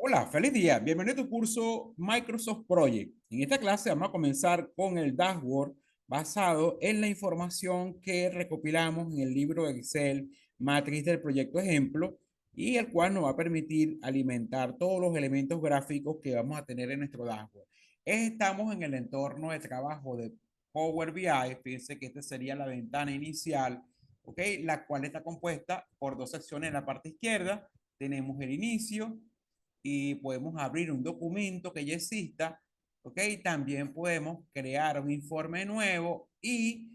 Hola, feliz día. Bienvenido a tu curso Microsoft Project. En esta clase vamos a comenzar con el dashboard basado en la información que recopilamos en el libro Excel Matriz del proyecto ejemplo y el cual nos va a permitir alimentar todos los elementos gráficos que vamos a tener en nuestro dashboard. Estamos en el entorno de trabajo de Power BI. Fíjense que esta sería la ventana inicial, ¿ok? La cual está compuesta por dos secciones. En la parte izquierda tenemos el inicio y podemos abrir un documento que ya exista, ¿ok? También podemos crear un informe nuevo y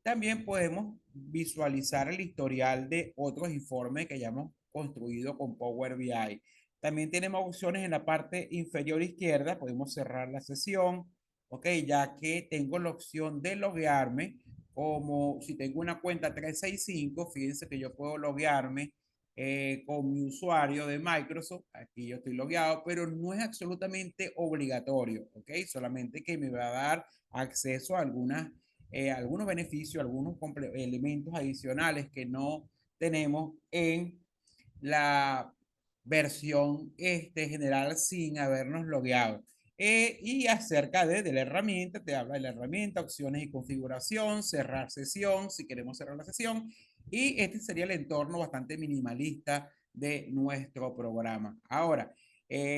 también podemos visualizar el historial de otros informes que hayamos construido con Power BI. También tenemos opciones en la parte inferior izquierda, podemos cerrar la sesión, ¿ok? Ya que tengo la opción de loguearme, como si tengo una cuenta 365, fíjense que yo puedo loguearme con mi usuario de Microsoft. Aquí yo estoy logueado, pero no es absolutamente obligatorio, ¿ok? Solamente que me va a dar acceso a algunos beneficios, algunos elementos adicionales que no tenemos en la versión general sin habernos logueado. Y acerca de la herramienta, te habla de la herramienta, opciones y configuración, cerrar sesión, si queremos cerrar la sesión. Y este sería el entorno bastante minimalista de nuestro programa. Ahora,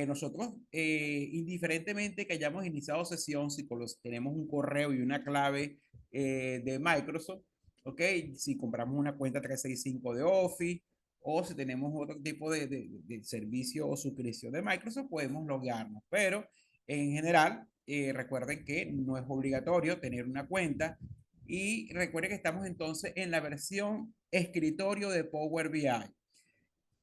nosotros, indiferentemente que hayamos iniciado sesión, si tenemos un correo y una clave de Microsoft, ¿ok? Si compramos una cuenta 365 de Office, o si tenemos otro tipo de servicio o suscripción de Microsoft, podemos loguearnos. Pero en general, recuerden que no es obligatorio tener una cuenta y recuerden que estamos entonces en la versión escritorio de Power BI.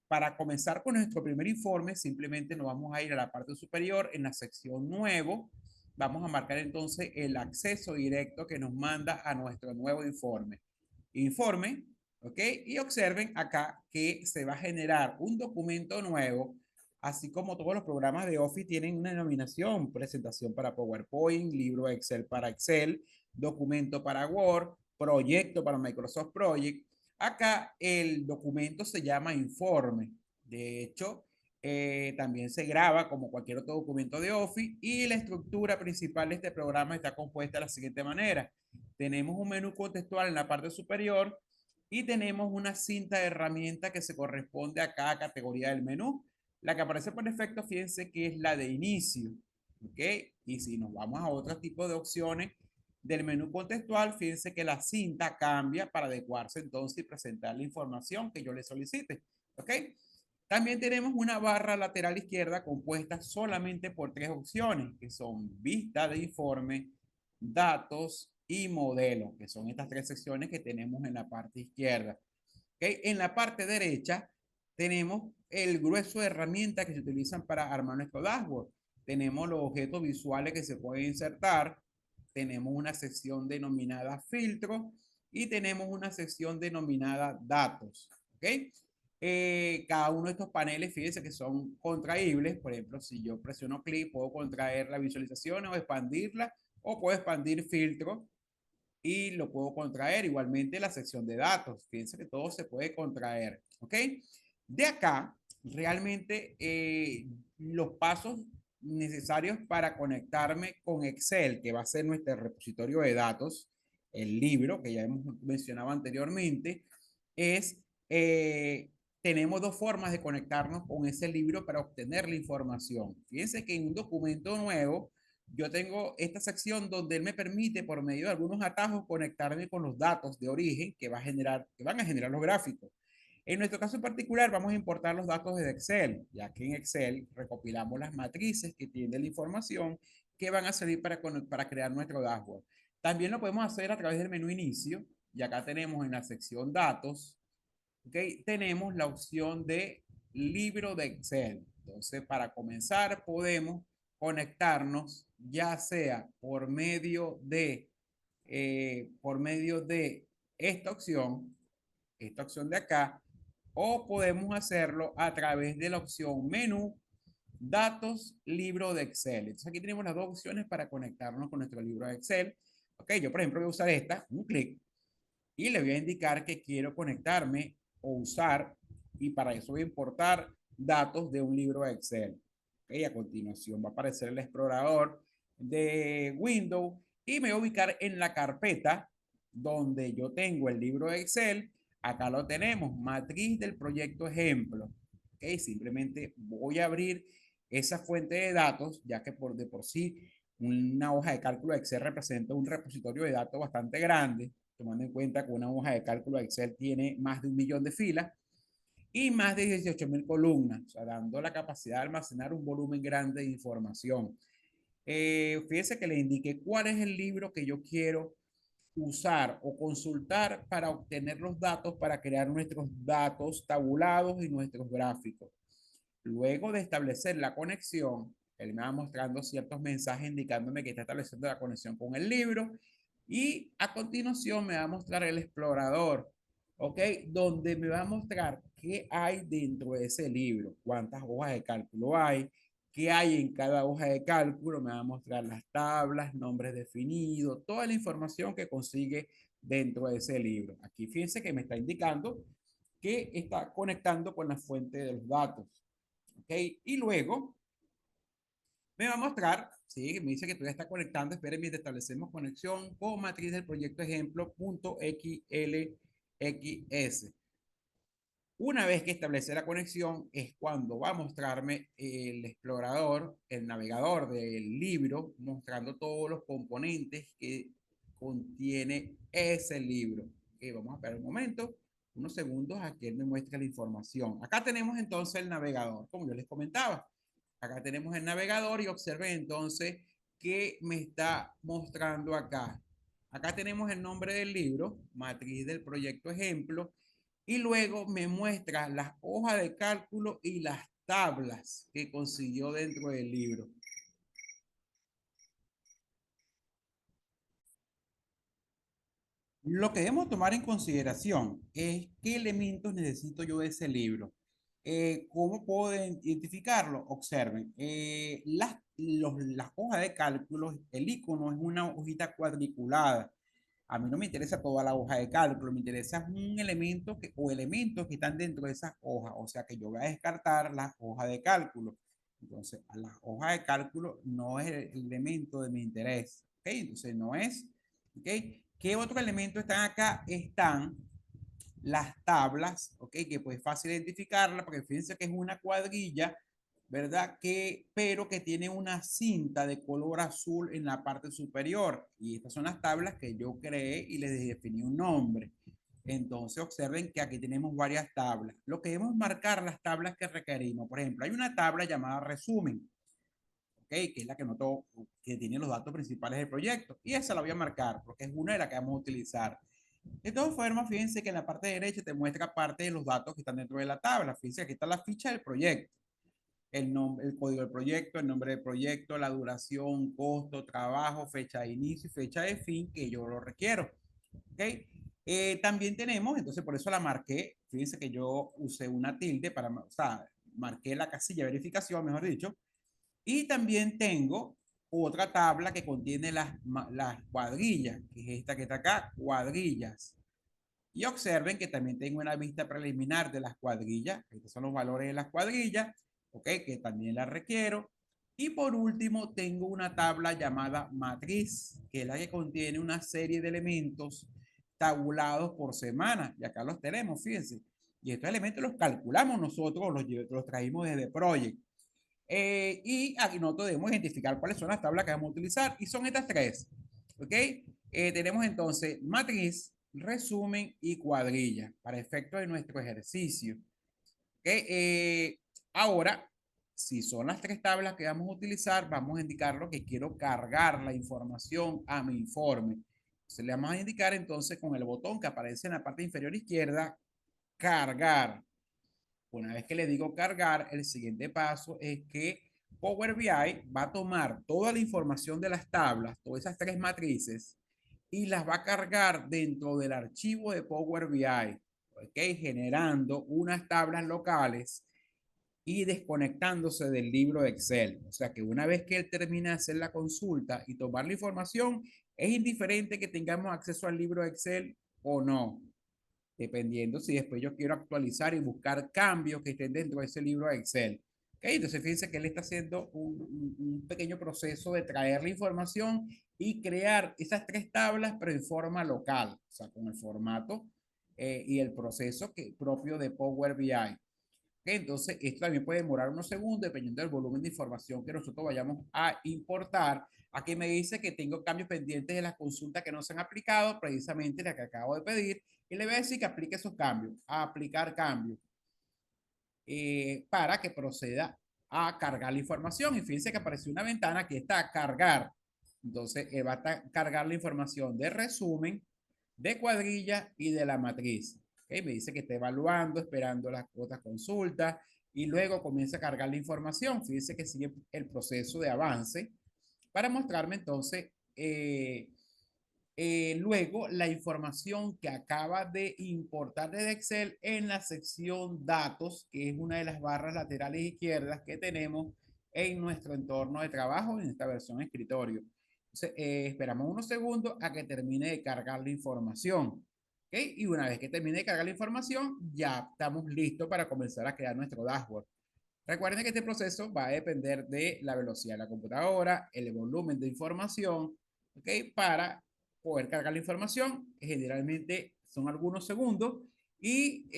Para comenzar con nuestro primer informe, simplemente nos vamos a ir a la parte superior en la sección nuevo. Vamos a marcar entonces el acceso directo que nos manda a nuestro nuevo informe. Informe, ¿ok? Y observen acá que se va a generar un documento nuevo, así como todos los programas de Office tienen una denominación: presentación para PowerPoint, libro Excel para Excel, documento para Word, proyecto para Microsoft Project. Acá el documento se llama informe. De hecho, también se graba como cualquier otro documento de Office y la estructura principal de este programa está compuesta de la siguiente manera. Tenemos un menú contextual en la parte superior y tenemos una cinta de herramientas que se corresponde a cada categoría del menú. La que aparece por defecto, fíjense que es la de inicio, ¿ok? Y si nos vamos a otro tipo de opciones del menú contextual, fíjense que la cinta cambia para adecuarse entonces y presentar la información que yo le solicite, ¿ok? También tenemos una barra lateral izquierda compuesta solamente por tres opciones, que son vista de informe, datos y modelo, que son estas tres secciones que tenemos en la parte izquierda. ¿Okay? En la parte derecha tenemos el grueso de herramientas que se utilizan para armar nuestro dashboard. Tenemos los objetos visuales que se pueden insertar, tenemos una sección denominada filtro y tenemos una sección denominada datos. ¿Ok? Cada uno de estos paneles, fíjense que son contraíbles. Por ejemplo, si yo presiono clic, puedo contraer la visualización o expandirla, o puedo expandir filtro y lo puedo contraer. Igualmente la sección de datos, fíjense que todo se puede contraer, ¿ok? De acá, realmente los pasos necesarios para conectarme con Excel, que va a ser nuestro repositorio de datos, el libro que ya hemos mencionado anteriormente, es, tenemos dos formas de conectarnos con ese libro para obtener la información. Fíjense que en un documento nuevo, yo tengo esta sección donde él me permite, por medio de algunos atajos, conectarme con los datos de origen que van a generar los gráficos. En nuestro caso en particular, vamos a importar los datos de Excel, ya que en Excel recopilamos las matrices que tiene la información que van a servir para crear nuestro dashboard. También lo podemos hacer a través del menú inicio, y acá tenemos en la sección datos, ¿okay? Tenemos la opción de libro de Excel. Entonces, para comenzar, podemos conectarnos ya sea por medio de esta opción de acá, o podemos hacerlo a través de la opción menú, datos, libro de Excel. Entonces aquí tenemos las dos opciones para conectarnos con nuestro libro de Excel. Ok, yo por ejemplo voy a usar esta, un clic, y le voy a indicar que quiero conectarme o usar, y para eso voy a importar datos de un libro de Excel. A continuación va a aparecer el explorador de Windows y me voy a ubicar en la carpeta donde yo tengo el libro de Excel. Acá lo tenemos, matriz del proyecto ejemplo. ¿Okay? Simplemente voy a abrir esa fuente de datos, ya que de por sí una hoja de cálculo de Excel representa un repositorio de datos bastante grande, tomando en cuenta que una hoja de cálculo de Excel tiene más de 1.000.000 de filas y más de 18.000 columnas, o sea, dando la capacidad de almacenar un volumen grande de información. Fíjense que le indiqué cuál es el libro que yo quiero usar o consultar para obtener los datos para crear nuestros datos tabulados y nuestros gráficos. Luego de establecer la conexión, él me va mostrando ciertos mensajes indicándome que está estableciendo la conexión con el libro y a continuación me va a mostrar el explorador, ¿ok? Donde me va a mostrar qué hay dentro de ese libro, cuántas hojas de cálculo hay, qué hay en cada hoja de cálculo, me va a mostrar las tablas, nombres definidos, toda la información que consigue dentro de ese libro. Aquí fíjense que me está indicando que está conectando con la fuente de los datos. ¿Ok? Y luego me va a mostrar, sí, me dice que todavía está conectando, esperen mientras establecemos conexión con matriz del proyecto ejemplo.xlx. Una vez que establece la conexión es cuando va a mostrarme el explorador, el navegador del libro, mostrando todos los componentes que contiene ese libro. Okay, vamos a esperar un momento, unos segundos a que él me muestre la información. Acá tenemos entonces el navegador, como yo les comentaba. Acá tenemos el navegador y observen entonces que me está mostrando acá. Acá tenemos el nombre del libro, matriz del proyecto ejemplo, y luego me muestra las hojas de cálculo y las tablas que consiguió dentro del libro. Lo que debemos tomar en consideración es qué elementos necesito yo de ese libro. ¿Cómo puedo identificarlo? Observen, las hojas de cálculo, el icono es una hojita cuadriculada. A mí no me interesa toda la hoja de cálculo, me interesa un elemento o elementos que están dentro de esas hojas. O sea que yo voy a descartar las hojas de cálculo. Entonces, a la hoja de cálculo no es el elemento de mi interés. ¿Ok? Entonces, no es. ¿Ok? ¿Qué otro elemento están acá? Están las tablas, ¿ok? Que pues fácil identificarla porque fíjense que es una cuadrilla, ¿verdad? Pero que tiene una cinta de color azul en la parte superior. Y estas son las tablas que yo creé y les definí un nombre. Entonces observen que aquí tenemos varias tablas. Lo que debemos marcar las tablas que requerimos. Por ejemplo, hay una tabla llamada resumen, ¿ok? Que es la que noto que tiene los datos principales del proyecto. Y esa la voy a marcar porque es una de las que vamos a utilizar. De todas formas, fíjense que en la parte derecha te muestra parte de los datos que están dentro de la tabla. Fíjense, aquí está la ficha del proyecto, el nombre, el código del proyecto, el nombre del proyecto, la duración, costo, trabajo, fecha de inicio y fecha de fin que yo lo requiero. ¿Ok? También tenemos, entonces por eso la marqué. Fíjense que yo usé una tilde para, o sea, marqué la casilla de verificación, mejor dicho. Y también tengo otra tabla que contiene las cuadrillas, que es esta que está acá, cuadrillas. Y observen que también tengo una vista preliminar de las cuadrillas. Estos son los valores de las cuadrillas, ¿ok? Que también las requiero. Y por último, tengo una tabla llamada matriz, que es la que contiene una serie de elementos tabulados por semana. Y acá los tenemos, fíjense. Y estos elementos los calculamos nosotros, los trajimos desde Project. Y aquí nosotros debemos identificar cuáles son las tablas que vamos a utilizar. Y son estas tres. ¿Ok? Tenemos entonces matriz, resumen y cuadrilla para efectos de nuestro ejercicio. ¿Okay? Ahora, si son las tres tablas que vamos a utilizar, vamos a indicar lo que quiero cargar la información a mi informe. Entonces, le vamos a indicar entonces con el botón que aparece en la parte inferior izquierda, cargar. Una vez que le digo cargar, el siguiente paso es que Power BI va a tomar toda la información de las tablas, todas esas tres matrices, y las va a cargar dentro del archivo de Power BI, ¿ok? Generando unas tablas locales y desconectándose del libro de Excel. O sea que una vez que él termina de hacer la consulta y tomar la información, es indiferente que tengamos acceso al libro de Excel o no, dependiendo si después yo quiero actualizar y buscar cambios que estén dentro de ese libro de Excel. ¿Ok? Entonces fíjense que él está haciendo un pequeño proceso de traer la información y crear esas tres tablas, pero en forma local, o sea, con el formato y el proceso propio de Power BI. Entonces, esto también puede demorar unos segundos dependiendo del volumen de información que nosotros vayamos a importar. Aquí me dice que tengo cambios pendientes de las consultas que no se han aplicado, precisamente la que acabo de pedir, y le voy a decir que aplique esos cambios, a aplicar cambios, para que proceda a cargar la información. Y fíjense que apareció una ventana que está a cargar. Entonces, va a cargar la información de resumen, de cuadrilla y de la matriz. Me dice que está evaluando, esperando las otras consultas y luego comienza a cargar la información. Fíjense que sigue el proceso de avance para mostrarme entonces luego la información que acaba de importar desde Excel en la sección datos, que es una de las barras laterales izquierdas que tenemos en nuestro entorno de trabajo en esta versión escritorio. Entonces, esperamos unos segundos a que termine de cargar la información. ¿Okay? Y una vez que termine de cargar la información, ya estamos listos para comenzar a crear nuestro dashboard. Recuerden que este proceso va a depender de la velocidad de la computadora, el volumen de información, ¿ok? Para poder cargar la información, generalmente son algunos segundos y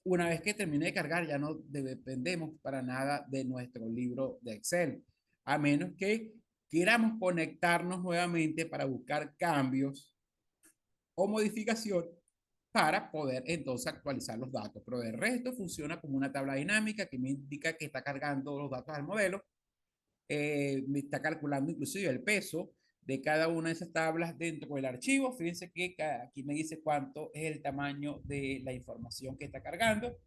una vez que termine de cargar ya no dependemos para nada de nuestro libro de Excel, a menos que queramos conectarnos nuevamente para buscar cambios o modificación para poder entonces actualizar los datos. Pero de resto funciona como una tabla dinámica que me indica que está cargando los datos al modelo, me está calculando inclusive el peso de cada una de esas tablas dentro del archivo. Fíjense que aquí me dice cuánto es el tamaño de la información que está cargando.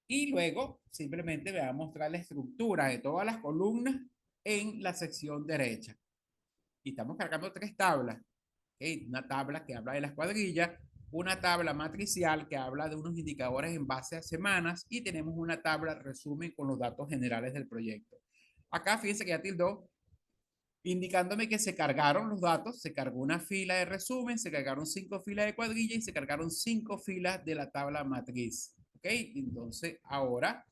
Y luego simplemente me va a mostrar la estructura de todas las columnas en la sección derecha. Y estamos cargando tres tablas. Una tabla que habla de las cuadrillas, una tabla matricial que habla de unos indicadores en base a semanas y tenemos una tabla resumen con los datos generales del proyecto. Acá fíjense que ya tildó indicándome que se cargaron los datos, se cargó una fila de resumen, se cargaron 5 filas de cuadrilla y se cargaron 5 filas de la tabla matriz. ¿Ok? Entonces ahora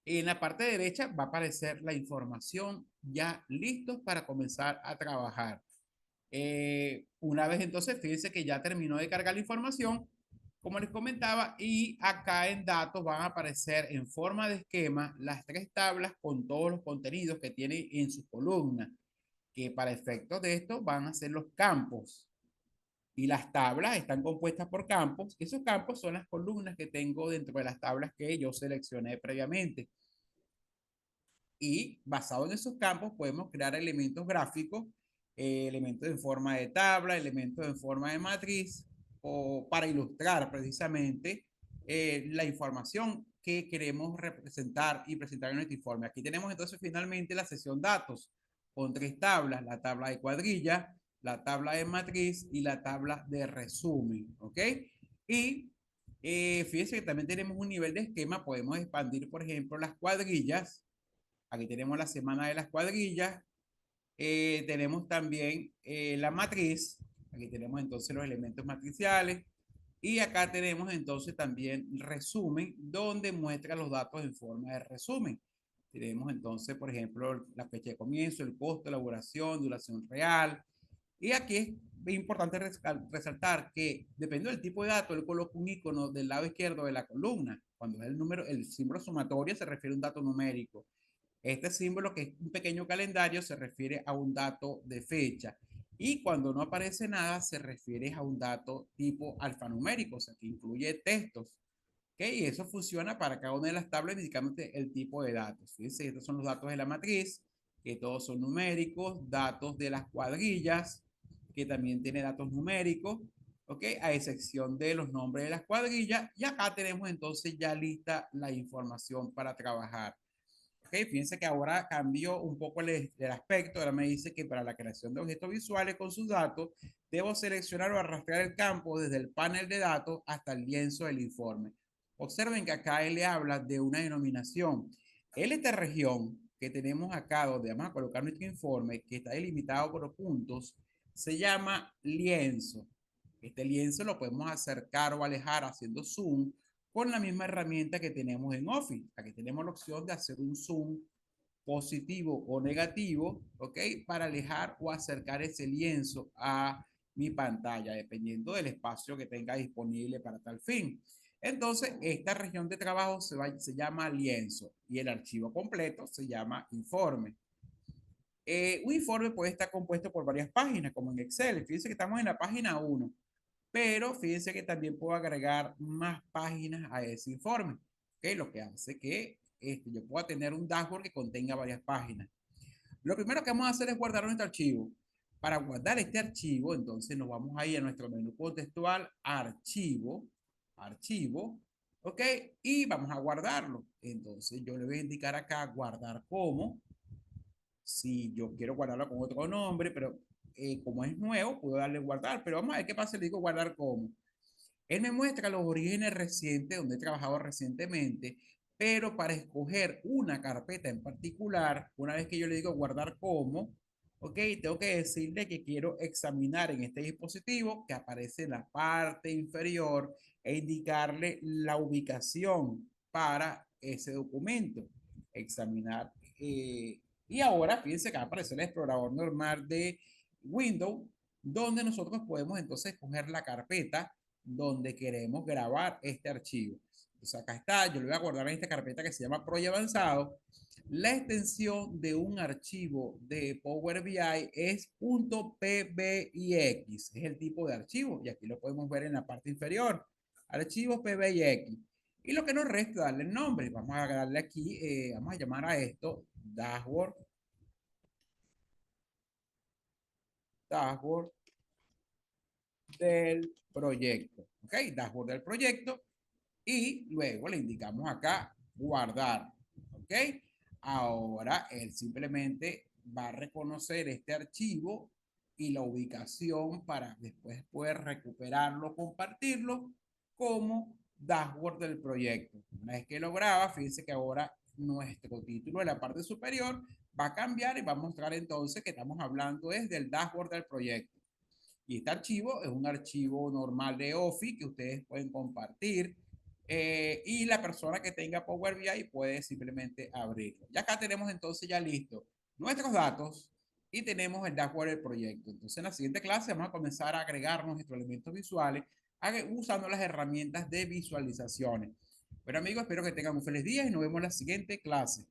en la parte derecha va a aparecer la información ya listos para comenzar a trabajar. Una vez entonces, fíjense que ya terminó de cargar la información, como les comentaba, y acá en datos van a aparecer en forma de esquema las tres tablas con todos los contenidos que tiene en su columna, que para efectos de esto van a ser los campos. Y las tablas están compuestas por campos. Esos campos son las columnas que tengo dentro de las tablas que yo seleccioné previamente. Y basado en esos campos podemos crear elementos gráficos, elementos en forma de tabla, elementos en forma de matriz, o para ilustrar precisamente la información que queremos representar y presentar en nuestro informe. Aquí tenemos entonces finalmente la sección datos con tres tablas, la tabla de cuadrilla, la tabla de matriz y la tabla de resumen, ¿ok? Y fíjense que también tenemos un nivel de esquema, podemos expandir, por ejemplo, las cuadrillas. Aquí tenemos la semana de las cuadrillas. Tenemos también la matriz. Aquí tenemos entonces los elementos matriciales. Y acá tenemos entonces también resumen, donde muestra los datos en forma de resumen. Tenemos entonces, por ejemplo, la fecha de comienzo, el costo, elaboración, duración real. Y aquí es importante resaltar que dependiendo del tipo de dato, él coloca un icono del lado izquierdo de la columna. Cuando es el número, el símbolo sumatorio se refiere a un dato numérico. Este símbolo, que es un pequeño calendario, se refiere a un dato de fecha. Y cuando no aparece nada, se refiere a un dato tipo alfanumérico, o sea, que incluye textos. ¿Okay? Y eso funciona para cada una de las tablas indicándote el tipo de datos. Fíjense, estos son los datos de la matriz, que todos son numéricos, datos de las cuadrillas, que también tiene datos numéricos, ¿ok? A excepción de los nombres de las cuadrillas. Y acá tenemos entonces ya lista la información para trabajar. Okay, fíjense que ahora cambió un poco el aspecto. Ahora me dice que para la creación de objetos visuales con sus datos, debo seleccionar o arrastrar el campo desde el panel de datos hasta el lienzo del informe. Observen que acá él le habla de una denominación. Esta región que tenemos acá, donde vamos a colocar nuestro informe, que está delimitado por puntos, se llama lienzo. Este lienzo lo podemos acercar o alejar haciendo zoom con la misma herramienta que tenemos en Office. Aquí tenemos la opción de hacer un zoom positivo o negativo, ¿ok? Para alejar o acercar ese lienzo a mi pantalla, dependiendo del espacio que tenga disponible para tal fin. Entonces, esta región de trabajo se llama lienzo y el archivo completo se llama informe. Un informe puede estar compuesto por varias páginas, como en Excel. Fíjense que estamos en la página 1, pero fíjense que también puedo agregar más páginas a ese informe, ¿okay? Lo que hace que yo pueda tener un dashboard que contenga varias páginas. Lo primero que vamos a hacer es guardar nuestro archivo. Para guardar este archivo, entonces nos vamos a ir a nuestro menú contextual, archivo, archivo, ¿ok? Y vamos a guardarlo. Entonces yo le voy a indicar acá guardar como. Si yo quiero guardarlo con otro nombre, pero como es nuevo, puedo darle guardar. Pero vamos a ver qué pasa, le digo guardar como. Él me muestra los orígenes recientes, donde he trabajado recientemente, pero para escoger una carpeta en particular, una vez que yo le digo guardar como, ok, tengo que decirle que quiero examinar en este dispositivo que aparece en la parte inferior e indicarle la ubicación para ese documento. Examinar. Y ahora fíjense que va a aparecer el explorador normal de Windows, donde nosotros podemos entonces escoger la carpeta donde queremos grabar este archivo. Entonces acá está, yo lo voy a guardar en esta carpeta que se llama Proyecto Avanzado. La extensión de un archivo de Power BI es .pbix, es el tipo de archivo, y aquí lo podemos ver en la parte inferior, archivo PBIX. Y lo que nos resta es darle el nombre. Vamos a darle aquí, vamos a llamar a esto dashboard, dashboard del proyecto. ¿Ok? Dashboard del proyecto. Y luego le indicamos acá guardar. ¿Ok? Ahora él simplemente va a reconocer este archivo y la ubicación para después poder recuperarlo, compartirlo como dashboard del proyecto. Una vez que lo graba, fíjense que ahora nuestro título en la parte superior va a cambiar y va a mostrar entonces que estamos hablando es del dashboard del proyecto. Y este archivo es un archivo normal de Office que ustedes pueden compartir, y la persona que tenga Power BI puede simplemente abrirlo. Ya acá tenemos entonces ya listo nuestros datos y tenemos el dashboard del proyecto. Entonces en la siguiente clase vamos a comenzar a agregar nuestros elementos visuales usando las herramientas de visualizaciones. Pero amigos, espero que tengan un feliz día y nos vemos en la siguiente clase.